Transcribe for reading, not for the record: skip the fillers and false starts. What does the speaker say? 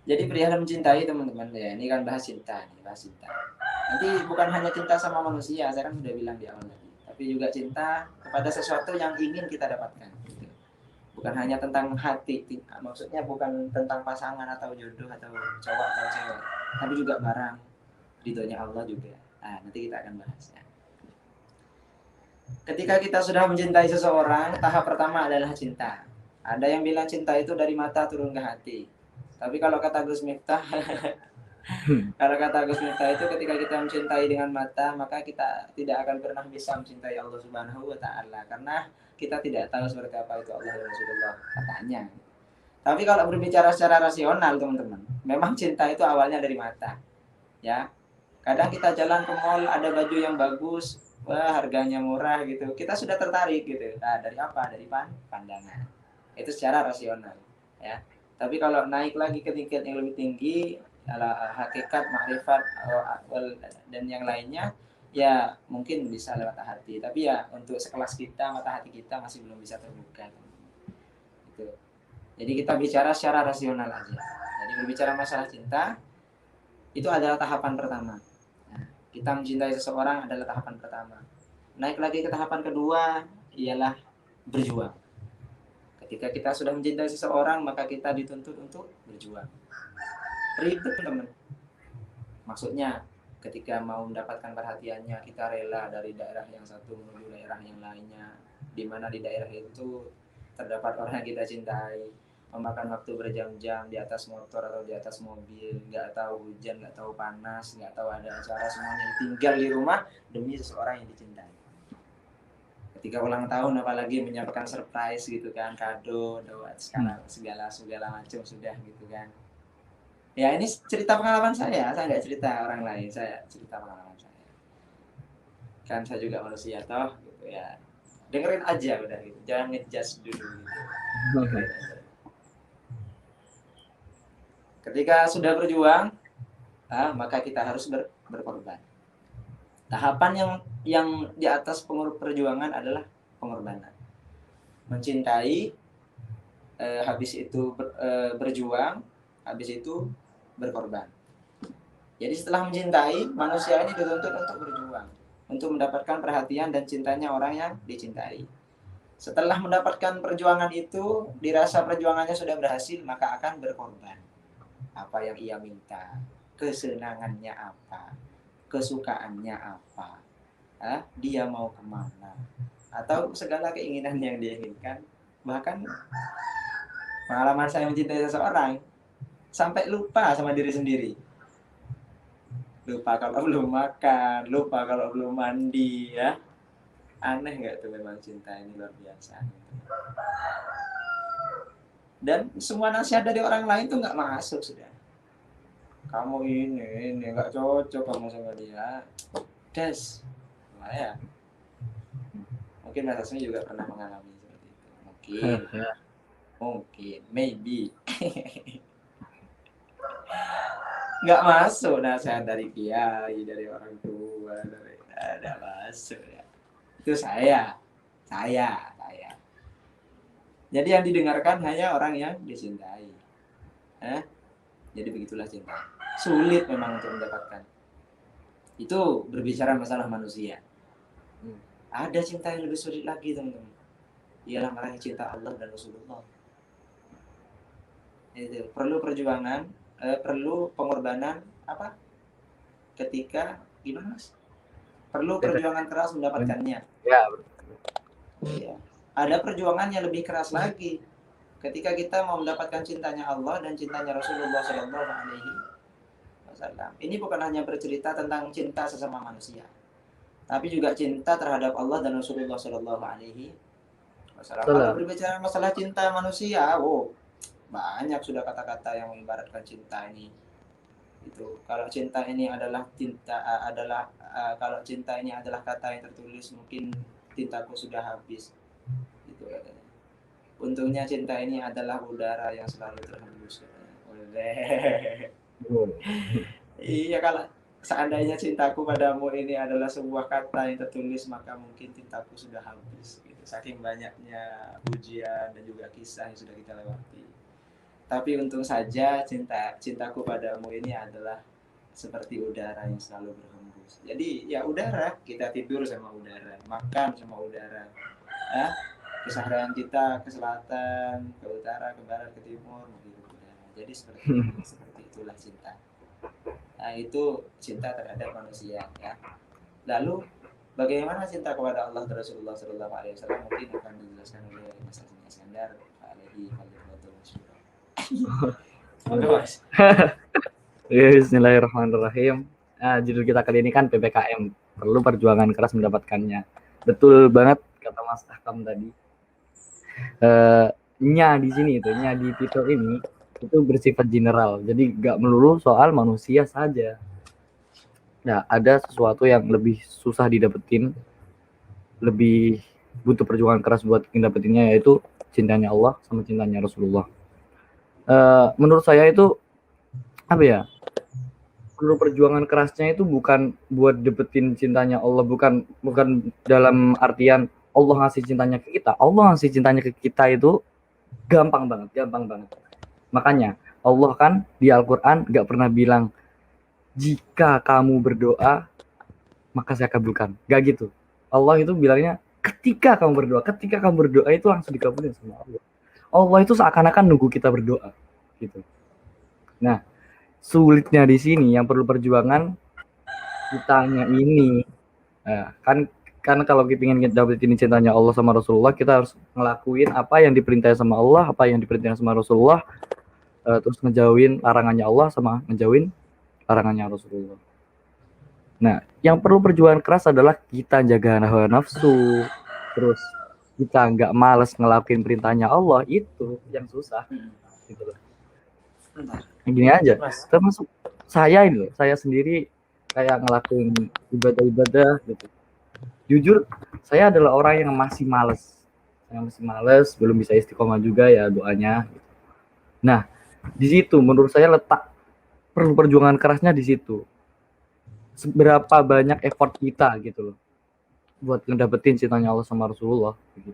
Jadi perihal mencintai teman-teman ya, ini kan bahas cinta nih, bahas cinta. Nanti bukan hanya cinta sama manusia, saya kan sudah bilang di awal tadi, tapi juga cinta kepada sesuatu yang ingin kita dapatkan. Gitu. Bukan hanya tentang hati, maksudnya bukan tentang pasangan atau jodoh atau cowok atau cewek, tapi juga barang, ridhonya Allah juga. Nah, nanti kita akan bahas ya. Ketika kita sudah mencintai seseorang, tahap pertama adalah cinta. Ada yang bilang cinta itu dari mata turun ke hati. Tapi kalau kata Gus Miftah, kalau kata Gus Miftah itu ketika kita mencintai dengan mata, maka kita tidak akan pernah bisa mencintai Allah Subhanahu wa taala karena kita tidak tahu seperti apa itu Allah dan Rasulullah katanya. Tapi kalau berbicara secara rasional, teman-teman, memang cinta itu awalnya dari mata, ya. Kadang kita jalan ke mall ada baju yang bagus, wah harganya murah gitu. Kita sudah tertarik gitu. Nah, dari apa? Dari pandangan. Itu secara rasional, ya. Tapi kalau naik lagi ke tingkat yang lebih tinggi, hakikat, makrifat, dan yang lainnya, ya mungkin bisa lewat hati. Tapi ya untuk sekelas kita, mata hati kita masih belum bisa terbuka. Gitu. Jadi kita bicara secara rasional aja. Jadi berbicara masalah cinta, itu adalah tahapan pertama. Nah, kita mencintai seseorang adalah tahapan pertama. Naik lagi ke tahapan kedua, ialah berjuang. Ketika kita sudah mencintai seseorang, maka kita dituntut untuk berjuang. Ribet, teman. Maksudnya, ketika mau mendapatkan perhatiannya, kita rela dari daerah yang satu menuju daerah yang lainnya, di mana di daerah itu terdapat orang yang kita cintai, memakan waktu berjam-jam di atas motor atau di atas mobil, nggak tahu hujan, nggak tahu panas, nggak tahu ada acara, semuanya tinggal di rumah demi seseorang yang dicintai. Ketika ulang tahun apalagi menyiapkan surprise gitu kan, kado, doa, segala segala macam sudah gitu kan. Ya ini cerita pengalaman saya nggak cerita orang lain, saya cerita pengalaman saya. Kan saya juga manusia toh, gitu ya. Dengerin aja udah gitu, jangan ngejudge dulu gitu. Dengerin aja. Ketika sudah berjuang, maka kita harus berkorban. Tahapan yang di atas perjuangan adalah pengorbanan. Mencintai, habis itu berjuang, habis itu berkorban. Jadi setelah mencintai, manusia ini dituntut untuk berjuang, untuk mendapatkan perhatian dan cintanya orang yang dicintai. Setelah mendapatkan perjuangan itu, dirasa perjuangannya sudah berhasil, maka akan berkorban. Apa yang ia minta, kesenangannya apa, kesukaannya apa, dia mau kemana, atau segala keinginan yang dia inginkan. Bahkan pengalaman saya mencintai seseorang, sampai lupa sama diri sendiri. Lupa kalau belum makan, lupa kalau belum mandi, ya. Aneh nggak tuh, memang cinta ini luar biasa. Dan semua nasihat dari orang lain tuh nggak masuk sudah. Kamu ini nggak cocok kamu sama dia. Des, nah, ya. Mungkin Mas Asmi juga pernah mengalami seperti itu. Mungkin, maybe. Nggak masuk nasihat dari kiai, dari orang tua, dari ada masuk ya. Itu saya. Jadi yang didengarkan hanya orang yang dicintai. Jadi begitulah cinta. Sulit memang untuk mendapatkan. Itu berbicara masalah manusia. Ada cinta yang lebih sulit lagi, teman-teman. Ialah meraih cinta Allah dan Rasulullah. Itu perlu perjuangan, perlu pengorbanan apa? Ketika gimana, Mas? Perlu perjuangan keras mendapatkannya. Ya, Ya. Ada perjuangan yang lebih keras lagi. Ketika kita mau mendapatkan cintanya Allah dan cintanya Rasulullah Shallallahu Alaihi Wasallam. Ini bukan hanya bercerita tentang cinta sesama manusia, tapi juga cinta terhadap Allah dan Rasulullah Shallallahu Alaihi Wasallam. Kalau berbicara masalah cinta manusia, banyak sudah kata-kata yang mengibaratkan cinta ini. Itu kalau cinta ini adalah kalau cinta ini adalah kata yang tertulis, mungkin tintaku sudah habis. Itu katanya. Untungnya cinta ini adalah udara yang selalu terhembus. Iya, kalau seandainya cintaku padamu ini adalah sebuah kata yang tertulis, maka mungkin cintaku sudah habis. Gitu. Saking banyaknya pujian dan juga kisah yang sudah kita lewati. Tapi untung saja cintaku padamu ini adalah seperti udara yang selalu berhembus. Jadi ya udara, kita tidur sama udara, makan sama udara. Ya, keseharian kita ke selatan, ke utara, ke barat, ke timur, menghirup udara. Jadi seperti itulah cinta. Nah, itu cinta terhadap manusia ya. Lalu bagaimana cinta kepada Allah dan Rasulullah Sallallahu Alaihi Wasallam mungkin akan dijelaskan oleh Mas Azmi Iskandar alaihi fadhilatu masyhur. Mas. Bismillahirrahmanirrahim. Judul kita kali ini kan PPKM, perlu perjuangan keras mendapatkannya. Betul banget kata Mas Ahkam tadi. Nya di sini itu, nya di titel ini itu bersifat general, jadi nggak melulu soal manusia saja. Nah, ada sesuatu yang lebih susah didapetin, lebih butuh perjuangan keras buat ngedapetinnya, yaitu cintanya Allah sama cintanya Rasulullah. Menurut saya itu apa ya? Perlu perjuangan kerasnya itu bukan buat dapetin cintanya Allah, bukan dalam artian Allah ngasih cintanya ke kita. Allah ngasih cintanya ke kita itu gampang banget. Makanya Allah kan di Al-Quran gak pernah bilang jika kamu berdoa maka saya kabulkan, gak gitu. Allah itu bilangnya ketika kamu berdoa itu langsung dikabulin sama Allah. Allah itu seakan-akan nunggu kita berdoa gitu. Nah, sulitnya di sini yang perlu perjuangan kitanya ini. Nah, kan kalau kita ingin dapetin cintanya Allah sama Rasulullah, kita harus ngelakuin apa yang diperintahkan sama Allah, apa yang diperintahkan sama Rasulullah, terus ngejauhin larangannya Allah sama ngejauhin larangannya Rasulullah. Nah, yang perlu perjuangan keras adalah kita jaga hawa nafsu, terus kita nggak malas ngelakuin perintahnya Allah, itu yang susah. Gitu loh. Gini aja, termasuk saya ini loh, saya sendiri kayak ngelakuin ibadah-ibadah gitu. Jujur, saya adalah orang yang masih males, belum bisa istiqomah juga ya doanya. Nah, di situ menurut saya letak perlu perjuangan kerasnya di situ. Seberapa banyak effort kita gitu loh buat ngedapetin cintanya Allah sama Rasulullah gitu.